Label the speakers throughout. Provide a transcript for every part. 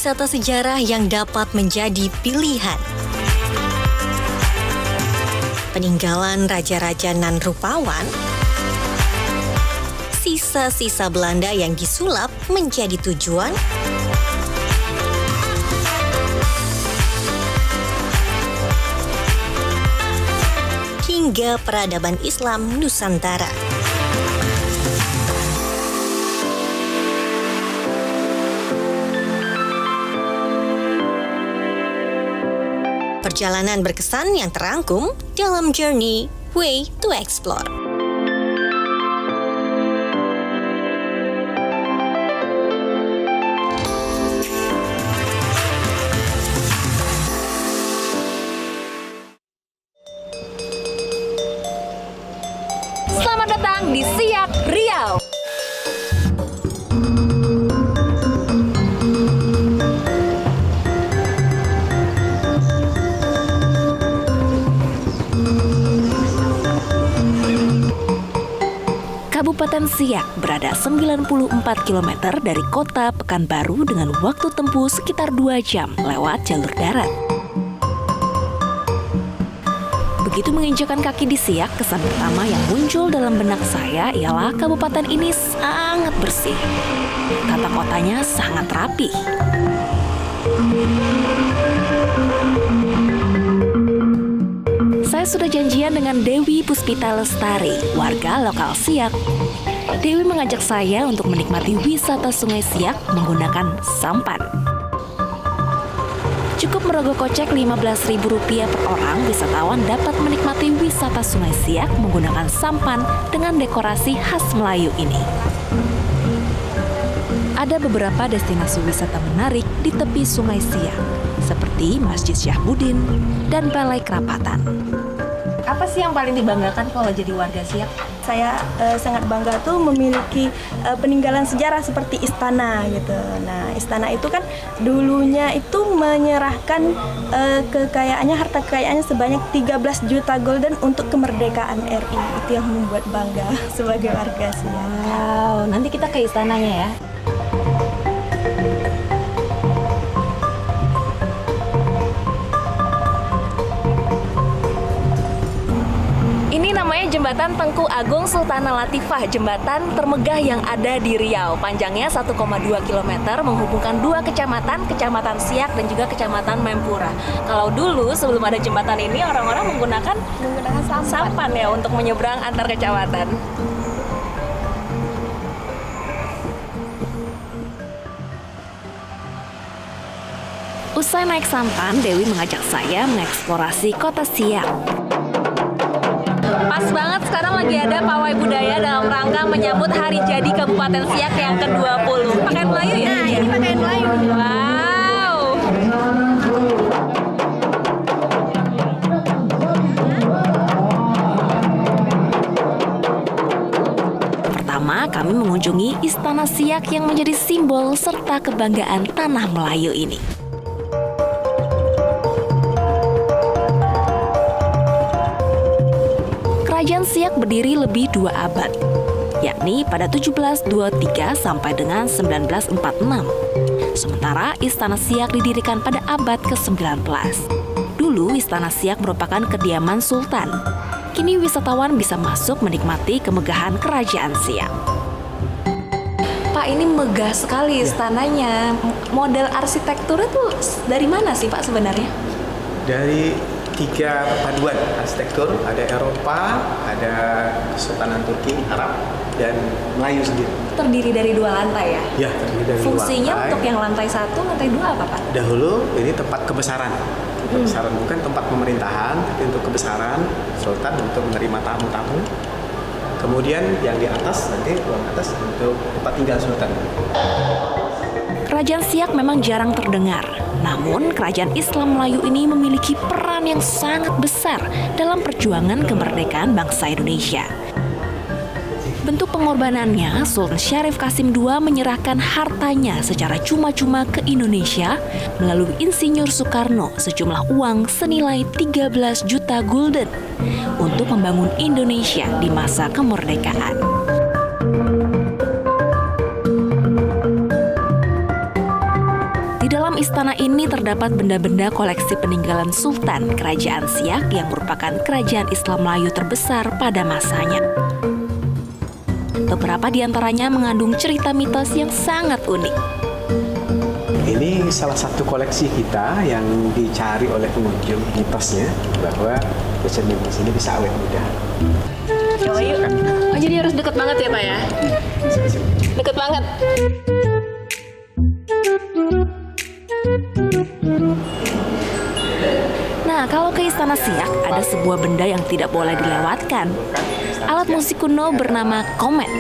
Speaker 1: wisata sejarah yang dapat menjadi pilihan. Peninggalan raja-raja nan rupawan, sisa-sisa Belanda yang disulap menjadi tujuan, hingga peradaban Islam Nusantara. Perjalanan berkesan yang terangkum dalam Journey Way to Explore.
Speaker 2: Selamat datang di Siak Riau. Kabupaten Siak berada 94 km dari kota Pekanbaru dengan waktu tempuh sekitar 2 jam lewat jalur darat. Begitu menginjakan kaki di Siak, kesan pertama yang muncul dalam benak saya ialah kabupaten ini sangat bersih. Tata kotanya sangat rapi. Saya sudah janjian dengan Dewi Puspita Lestari, warga lokal Siak. Dewi mengajak saya untuk menikmati wisata Sungai Siak menggunakan sampan. Cukup merogoh kocek Rp15.000 per orang, wisatawan dapat menikmati wisata Sungai Siak menggunakan sampan dengan dekorasi khas Melayu ini. Ada beberapa destinasi wisata menarik di tepi Sungai Siak, seperti Masjid Syahbudin dan Balai Kerapatan. Apa sih yang paling dibanggakan kalau jadi warga Siak?
Speaker 3: Saya sangat bangga tuh memiliki peninggalan sejarah seperti istana gitu. Nah, istana itu kan dulunya itu menyerahkan kekayaannya, harta kekayaannya sebanyak 13 juta golden untuk kemerdekaan RI. Itu yang membuat bangga sebagai warga Siak.
Speaker 2: Wow, nanti kita ke istananya ya. Ini namanya Jembatan Tengku Agung Sultanah Latifah, jembatan termegah yang ada di Riau. Panjangnya 1,2 km, menghubungkan 2 kecamatan, Kecamatan Siak dan juga Kecamatan Mempura. Kalau dulu sebelum ada jembatan ini, orang-orang menggunakan sampan ya untuk menyeberang antar kecamatan. Usai naik sampan, Dewi mengajak saya mengeksplorasi kota Siak. Pas banget sekarang lagi ada pawai budaya dalam rangka menyambut hari jadi Kabupaten Siak yang ke-20. Pakaian Melayu ya?
Speaker 3: Nah, ini pakaian Melayu.
Speaker 2: Wow. Pertama, kami mengunjungi Istana Siak yang menjadi simbol serta kebanggaan tanah Melayu ini. Kerajaan Siak berdiri lebih 2 abad, yakni pada 1723 sampai dengan 1946. Sementara Istana Siak didirikan pada abad ke-19. Dulu Istana Siak merupakan kediaman Sultan. Kini wisatawan bisa masuk menikmati kemegahan Kerajaan Siak. Pak, ini megah sekali istananya. Model arsitekturnya tuh dari mana sih Pak sebenarnya?
Speaker 4: Dari 3 paduan arsitektur, ada Eropa, ada Kesultanan Turki, Arab, dan Melayu sendiri.
Speaker 2: Terdiri dari 2 lantai ya?
Speaker 4: Ya, terdiri dari 2
Speaker 2: Fungsinya
Speaker 4: lantai.
Speaker 2: untuk yang lantai 1, lantai 2 apa Pak?
Speaker 4: Dahulu ini tempat kebesaran. Kebesaran bukan tempat pemerintahan, tapi untuk kebesaran Sultan untuk menerima tamu-tamu. Kemudian yang di atas, nanti ruang atas untuk tempat tinggal Sultan.
Speaker 2: Kerajaan Siak memang jarang terdengar, namun kerajaan Islam Melayu ini memiliki peran yang sangat besar dalam perjuangan kemerdekaan bangsa Indonesia. Bentuk pengorbanannya, Sultan Syarif Qasim II menyerahkan hartanya secara cuma-cuma ke Indonesia melalui Insinyur Soekarno sejumlah uang senilai 13 juta gulden untuk membangun Indonesia di masa kemerdekaan. Di dalam istana ini terdapat benda-benda koleksi peninggalan Sultan Kerajaan Siak yang merupakan kerajaan Islam Melayu terbesar pada masanya. Beberapa di antaranya mengandung cerita mitos yang sangat unik.
Speaker 4: Ini salah satu koleksi kita yang dicari oleh pengunjung, mitosnya bahwa Fashion Emas ini bisa awet muda.
Speaker 2: Coba yuk. Oh, jadi harus deket banget ya Pak ya? Deket banget. Nah, kalau ke Istana Siak ada sebuah benda yang tidak boleh dilewatkan. Alat musik kuno bernama komet.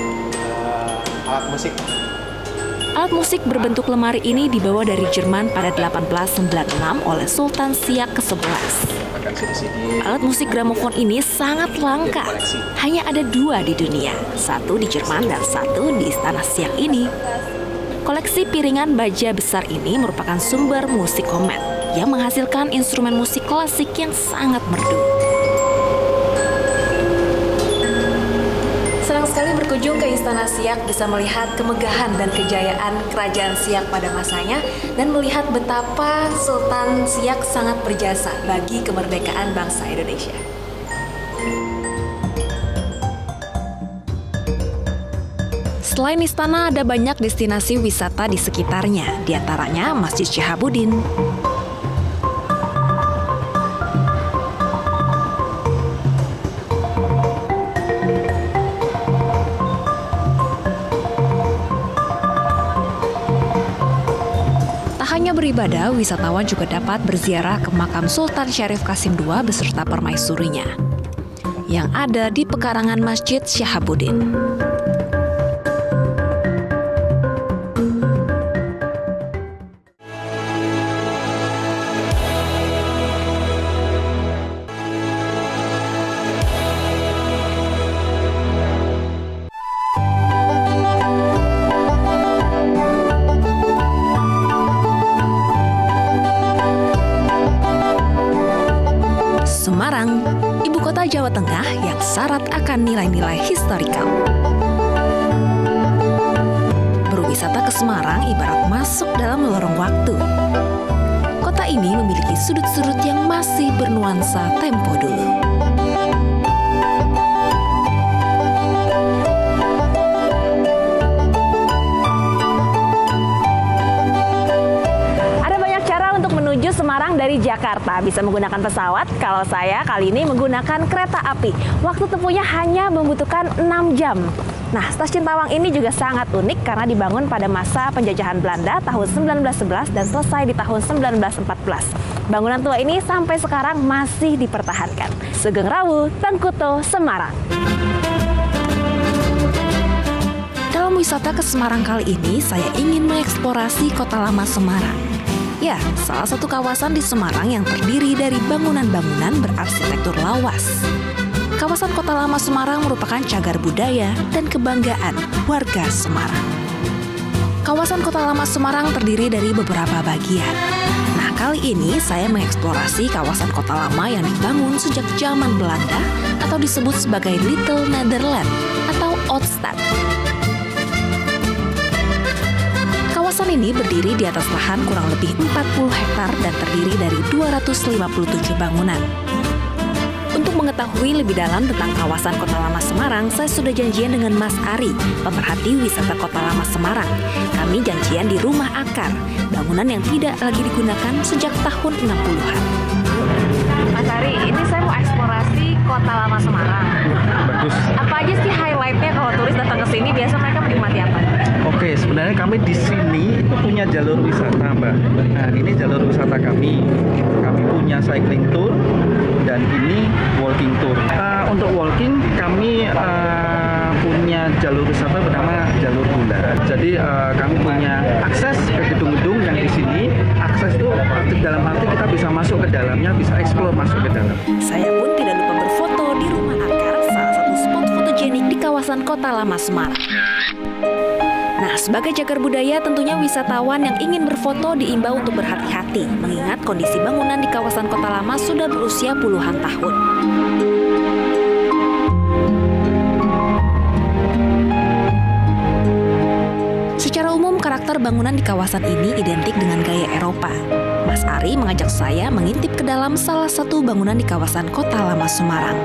Speaker 2: Alat musik berbentuk lemari ini dibawa dari Jerman pada 1896 oleh Sultan Siak ke-11. Alat musik gramofon ini sangat langka. Hanya ada 2 di dunia, satu di Jerman dan satu di Istana Siak ini. Koleksi piringan baja besar ini merupakan sumber musik komet yang menghasilkan instrumen musik klasik yang sangat merdu. Senang sekali berkunjung ke Istana Siak, bisa melihat kemegahan dan kejayaan Kerajaan Siak pada masanya dan melihat betapa Sultan Siak sangat berjasa bagi kemerdekaan bangsa Indonesia. Selain istana, ada banyak destinasi wisata di sekitarnya, di antaranya Masjid Syahabuddin. Tak hanya beribadah, wisatawan juga dapat berziarah ke makam Sultan Syarif Qasim II beserta permaisurinya yang ada di pekarangan Masjid Syahabuddin. Semarang, ibu kota Jawa Tengah yang syarat akan nilai-nilai historikal. Berwisata ke Semarang ibarat masuk dalam lorong waktu. Kota ini memiliki sudut-sudut yang masih bernuansa tempo dulu. Semarang dari Jakarta bisa menggunakan pesawat. Kalau saya kali ini menggunakan kereta api. Waktu tempuhnya hanya membutuhkan 6 jam. Nah, stasiun Tawang ini juga sangat unik karena dibangun pada masa penjajahan Belanda tahun 1911 dan selesai di tahun 1914. Bangunan tua ini sampai sekarang masih dipertahankan. Sugeng Rawu, Tengkuto, Semarang. Dalam wisata ke Semarang kali ini, saya ingin mengeksplorasi Kota Lama Semarang. Ya, salah satu kawasan di Semarang yang terdiri dari bangunan-bangunan berarsitektur lawas. Kawasan Kota Lama Semarang merupakan cagar budaya dan kebanggaan warga Semarang. Kawasan Kota Lama Semarang terdiri dari beberapa bagian. Nah, kali ini saya mengeksplorasi kawasan Kota Lama yang dibangun sejak zaman Belanda atau disebut sebagai Little Netherland atau Oudstad. Kawasan ini berdiri di atas lahan kurang lebih 40 hektar dan terdiri dari 257 bangunan. Untuk mengetahui lebih dalam tentang kawasan Kota Lama Semarang, saya sudah janjian dengan Mas Ari, pemerhati wisata Kota Lama Semarang. Kami janjian di Rumah Akar, bangunan yang tidak lagi digunakan sejak tahun 60-an. Mas Ari, ini saya mau eksplorasi Kota Lama Semarang.
Speaker 5: Bagus.
Speaker 2: Apa aja sih highlight-nya kalau turis datang ke sini? Biasa mereka menikmati apa?
Speaker 5: Oke, sebenarnya kami di sini itu punya jalur wisata, Mbak. Nah, ini jalur wisata kami. Kami punya cycling tour dan ini walking tour. Untuk walking kami punya jalur wisata bernama jalur gula. Jadi kami punya akses ke gedung-gedung yang di sini. Akses itu dalam arti kita bisa masuk ke dalamnya, bisa explore masuk ke dalam.
Speaker 2: Saya pun tidak lupa berfoto di Rumah Akar, salah satu spot fotogenik di kawasan Kota Lama Semarang. Nah, sebagai cagar budaya, tentunya wisatawan yang ingin berfoto diimbau untuk berhati-hati, mengingat kondisi bangunan di kawasan Kota Lama sudah berusia puluhan tahun. Secara umum, karakter karakter bangunan di kawasan ini identik dengan gaya Eropa. Mas Ari mengajak saya mengintip ke dalam salah satu bangunan di kawasan Kota Lama Semarang.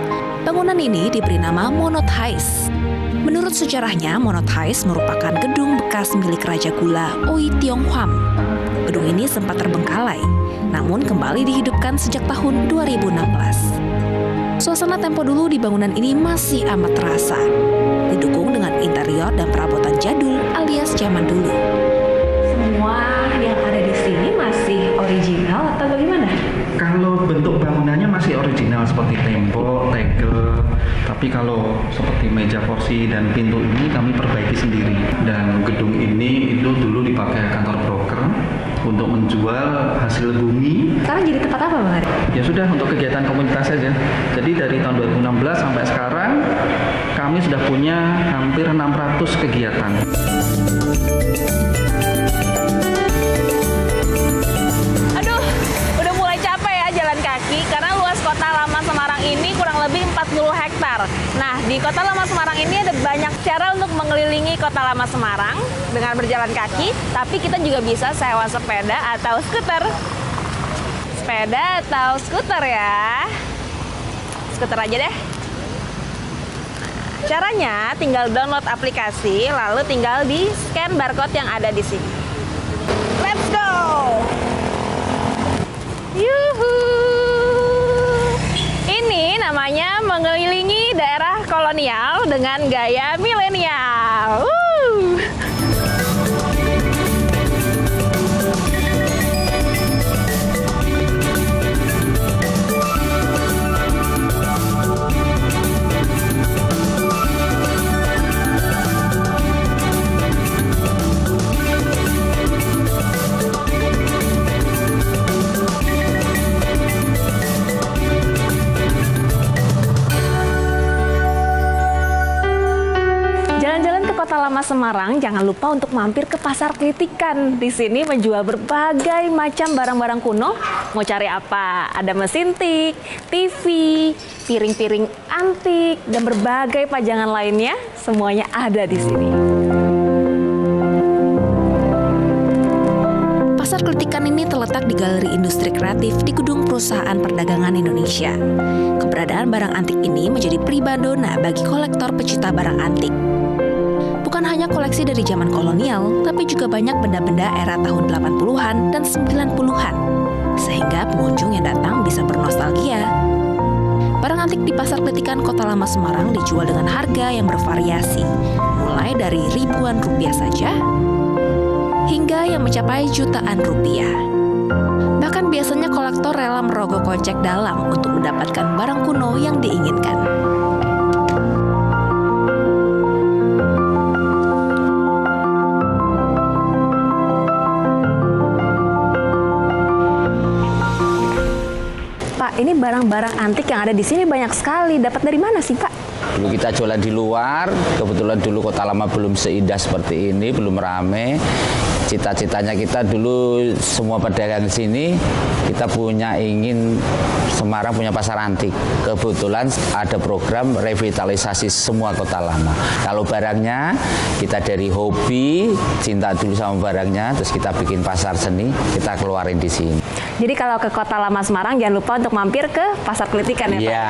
Speaker 2: Bangunan ini diberi nama Monothies. Menurut sejarahnya, Monothies merupakan gedung bekas milik Raja Gula Oi Tiong Hwam. Gedung ini sempat terbengkalai, namun kembali dihidupkan sejak tahun 2016. Suasana tempo dulu di bangunan ini masih amat terasa, didukung dengan interior dan perabotan jadul alias zaman dulu. Semua yang ada di sini masih original atau bagaimana?
Speaker 5: Kalau bentuk bangunannya masih original seperti tembok, tegel, tapi kalau seperti meja kursi dan pintu ini kami perbaiki sendiri. Dan gedung ini itu dulu dipakai kantor broker untuk menjual hasil bumi.
Speaker 2: Sekarang jadi tempat apa, Bang Ari?
Speaker 5: Ya sudah, untuk kegiatan komunitas saja. Jadi dari tahun 2016 sampai sekarang kami sudah punya hampir 600 kegiatan.
Speaker 6: Aduh, udah mulai capek ya jalan kaki karena luas Kota Lama Semarang ini kurang lebih 40 hektar. Nah, di Kota Lama Semarang ini ada banyak cara untuk mengelilingi Kota Lama Semarang dengan berjalan kaki, tapi kita juga bisa sewa sepeda atau skuter. Sepeda atau skuter ya. Skuter aja deh. Caranya tinggal download aplikasi, lalu tinggal di scan barcode yang ada di sini. Let's go! Yuhu! Ini namanya mengelilingi daerah kolonial dengan gaya milenial. Kota Lama Semarang, jangan lupa untuk mampir ke Pasar Kritikan. Di sini menjual berbagai macam barang-barang kuno. Mau cari apa? Ada mesin tik, TV, piring-piring antik, dan berbagai pajangan lainnya. Semuanya ada di sini.
Speaker 2: Pasar Kritikan ini terletak di Galeri Industri Kreatif di Gedung Perusahaan Perdagangan Indonesia. Keberadaan barang antik ini menjadi primadona bagi kolektor pecinta barang antik. Bukan hanya koleksi dari zaman kolonial, tapi juga banyak benda-benda era tahun 80-an dan 90-an. Sehingga pengunjung yang datang bisa bernostalgia. Barang antik di Pasar Kritikan Kota Lama Semarang dijual dengan harga yang bervariasi, mulai dari ribuan rupiah saja, hingga yang mencapai jutaan rupiah. Bahkan biasanya kolektor rela merogoh kocek dalam untuk mendapatkan barang kuno yang diinginkan.
Speaker 6: Ini barang-barang antik yang ada di sini banyak sekali. Dapat dari mana sih, Pak?
Speaker 7: Dulu kita jualan di luar, kebetulan dulu Kota Lama belum seindah seperti ini, belum rame. Cita-citanya kita dulu semua pedagang di sini, kita ingin Semarang punya pasar antik. Kebetulan ada program revitalisasi semua Kota Lama. Kalau barangnya, kita dari hobi, cinta dulu sama barangnya, terus kita bikin pasar seni, kita keluarin di sini.
Speaker 6: Jadi kalau ke Kota Lama Semarang, jangan lupa untuk mampir ke Pasar Kritikan ya, Pak?
Speaker 7: Iya.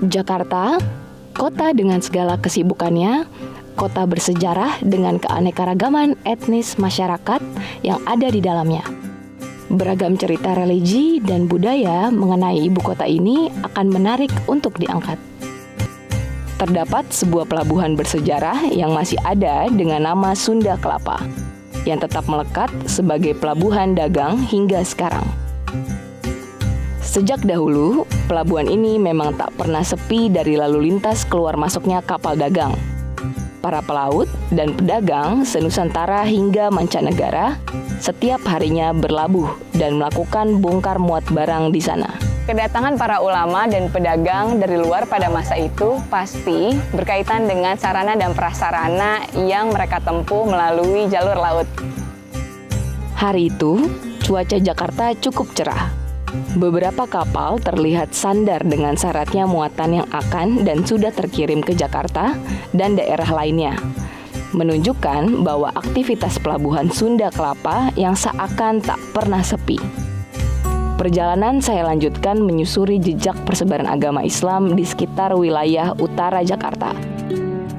Speaker 8: Jakarta, kota dengan segala kesibukannya, kota bersejarah dengan keanekaragaman etnis masyarakat yang ada di dalamnya. Beragam cerita religi dan budaya mengenai ibu kota ini akan menarik untuk diangkat. Terdapat sebuah pelabuhan bersejarah yang masih ada dengan nama Sunda Kelapa, yang tetap melekat sebagai pelabuhan dagang hingga sekarang. Sejak dahulu, pelabuhan ini memang tak pernah sepi dari lalu lintas keluar masuknya kapal dagang. Para pelaut dan pedagang senusantara hingga mancanegara setiap harinya berlabuh dan melakukan bongkar muat barang di sana. Kedatangan para ulama dan pedagang dari luar pada masa itu pasti berkaitan dengan sarana dan prasarana yang mereka tempuh melalui jalur laut. Hari itu, cuaca Jakarta cukup cerah. Beberapa kapal terlihat sandar dengan syaratnya muatan yang akan dan sudah terkirim ke Jakarta dan daerah lainnya, menunjukkan bahwa aktivitas pelabuhan Sunda Kelapa yang seakan tak pernah sepi. Perjalanan saya lanjutkan menyusuri jejak persebaran agama Islam di sekitar wilayah utara Jakarta.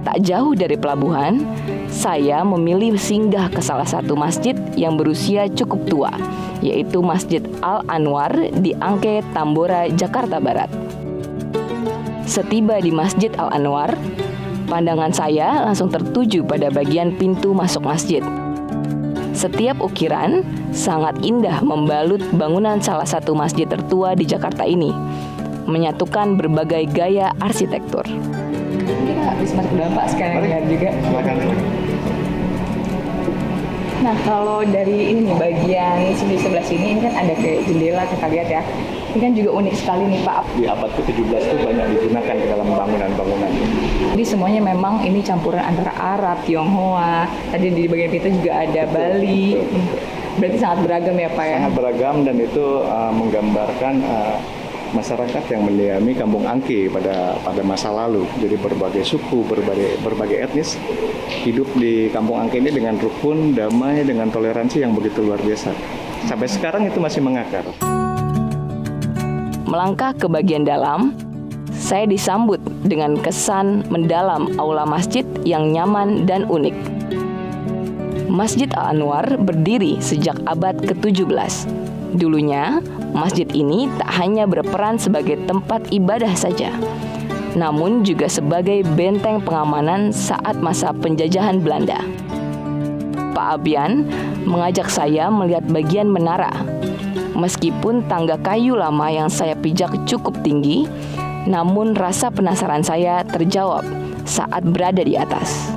Speaker 8: Tak jauh dari pelabuhan, saya memilih singgah ke salah satu masjid yang berusia cukup tua, yaitu Masjid Al-Anwar di Angke, Tambora, Jakarta Barat. Setiba di Masjid Al-Anwar, pandangan saya langsung tertuju pada bagian pintu masuk masjid. Setiap ukiran sangat indah membalut bangunan salah satu masjid tertua di Jakarta ini, menyatukan berbagai gaya arsitektur. Kita bisa masuk ke dalam Pak, sekalian lihat juga. Nah, kalau dari ini nih, bagian di sebelah sini, ini kan ada kayak jendela, kita lihat ya. Ini kan juga unik sekali nih Pak.
Speaker 5: Di abad ke-17 itu banyak digunakan di dalam bangunan-bangunan.
Speaker 8: Jadi semuanya memang ini campuran antara Arab, Tionghoa, tadi di bagian kita juga ada Bali. Berarti sangat beragam ya Pak ya?
Speaker 5: Sangat beragam, dan itu menggambarkan masyarakat yang mendiami Kampung Angke pada masa lalu. Jadi berbagai suku, berbagai etnis hidup di Kampung Angke ini dengan rukun, damai, dengan toleransi yang begitu luar biasa. Sampai sekarang itu masih mengakar.
Speaker 8: Melangkah ke bagian dalam, saya disambut dengan kesan mendalam aula masjid yang nyaman dan unik. Masjid Al-Anwar berdiri sejak abad ke-17. Dulunya, masjid ini tak hanya berperan sebagai tempat ibadah saja, namun juga sebagai benteng pengamanan saat masa penjajahan Belanda. Pak Abian mengajak saya melihat bagian menara. Meskipun tangga kayu lama yang saya pijak cukup tinggi, namun rasa penasaran saya terjawab saat berada di atas.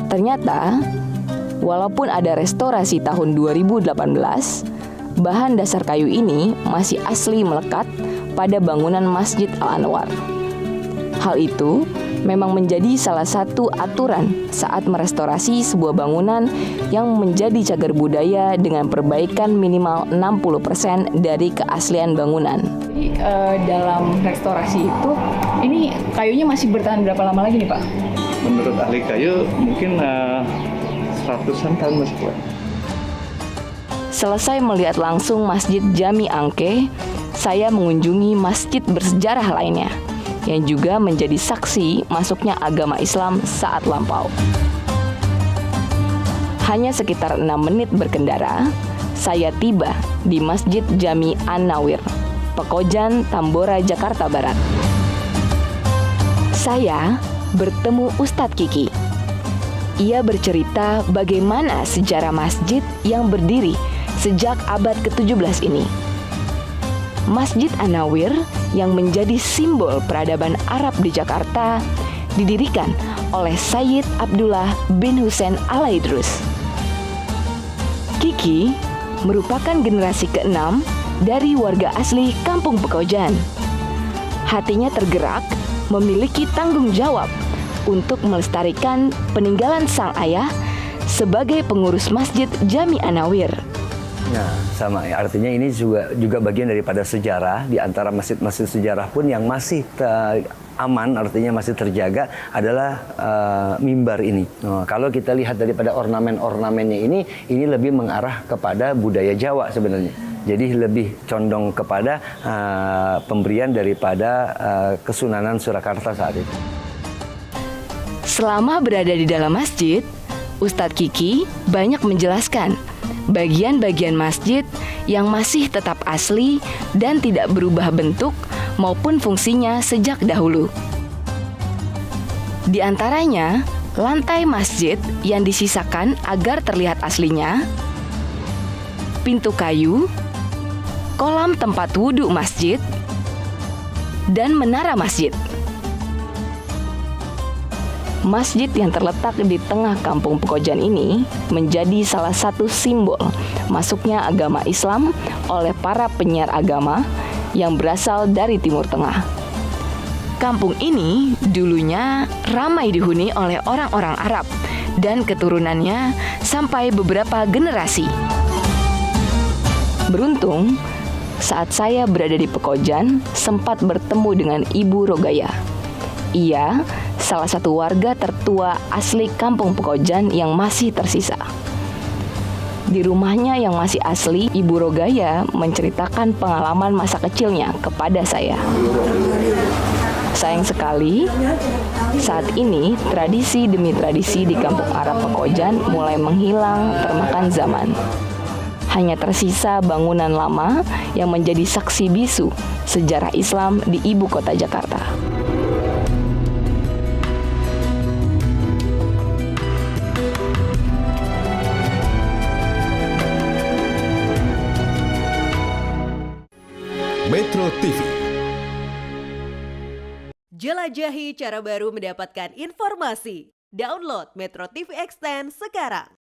Speaker 8: Ternyata, walaupun ada restorasi tahun 2018, bahan dasar kayu ini masih asli melekat pada bangunan Masjid Al-Anwar. Hal itu memang menjadi salah satu aturan saat merestorasi sebuah bangunan yang menjadi cagar budaya dengan perbaikan minimal 60% dari keaslian bangunan. Jadi dalam restorasi itu, ini kayunya masih bertahan berapa lama lagi nih Pak?
Speaker 5: Menurut ahli kayu mungkin ratusan tahun masih kuat.
Speaker 8: Selesai melihat langsung Masjid Jami Angke, saya mengunjungi masjid bersejarah lainnya yang juga menjadi saksi masuknya agama Islam saat lampau. Hanya sekitar 6 menit berkendara, saya tiba di Masjid Jami An-Nawir, Pekojan, Tambora, Jakarta Barat. Saya bertemu Ustadz Kiki. Ia bercerita bagaimana sejarah masjid yang berdiri sejak abad ke-17 ini. Masjid An-Nawir yang menjadi simbol peradaban Arab di Jakarta didirikan oleh Sayyid Abdullah bin Hussein Al-Aidrus. Kiki merupakan generasi ke-6 dari warga asli Kampung Pekojan. Hatinya tergerak memiliki tanggung jawab untuk melestarikan peninggalan sang ayah sebagai pengurus Masjid Jami An-Nawir.
Speaker 9: Nah, sama ya. Artinya ini juga bagian daripada sejarah. Di antara masjid-masjid sejarah pun yang masih aman, artinya masih terjaga adalah mimbar ini. Nah, kalau kita lihat daripada ornamen-ornamennya ini lebih mengarah kepada budaya Jawa sebenarnya. Jadi lebih condong kepada pemberian daripada Kesunanan Surakarta saat itu.
Speaker 8: Selama berada di dalam masjid, Ustadz Kiki banyak menjelaskan bagian-bagian masjid yang masih tetap asli dan tidak berubah bentuk maupun fungsinya sejak dahulu. Di antaranya, lantai masjid yang disisakan agar terlihat aslinya, pintu kayu, kolam tempat wudhu masjid, dan menara masjid. Masjid yang terletak di tengah Kampung Pekojan ini menjadi salah satu simbol masuknya agama Islam oleh para penyiar agama yang berasal dari Timur Tengah. Kampung ini dulunya ramai dihuni oleh orang-orang Arab dan keturunannya sampai beberapa generasi. Beruntung, saat saya berada di Pekojan, sempat bertemu dengan Ibu Rogaya. Ia salah satu warga tertua asli Kampung Pekojan yang masih tersisa. Di rumahnya yang masih asli, Ibu Rogaya menceritakan pengalaman masa kecilnya kepada saya. Sayang sekali, saat ini tradisi demi tradisi di Kampung Arab Pekojan mulai menghilang termakan zaman. Hanya tersisa bangunan lama yang menjadi saksi bisu sejarah Islam di ibu kota Jakarta.
Speaker 10: Metro TV.
Speaker 11: Jelajahi cara baru mendapatkan informasi. Download Metro TV Extend sekarang.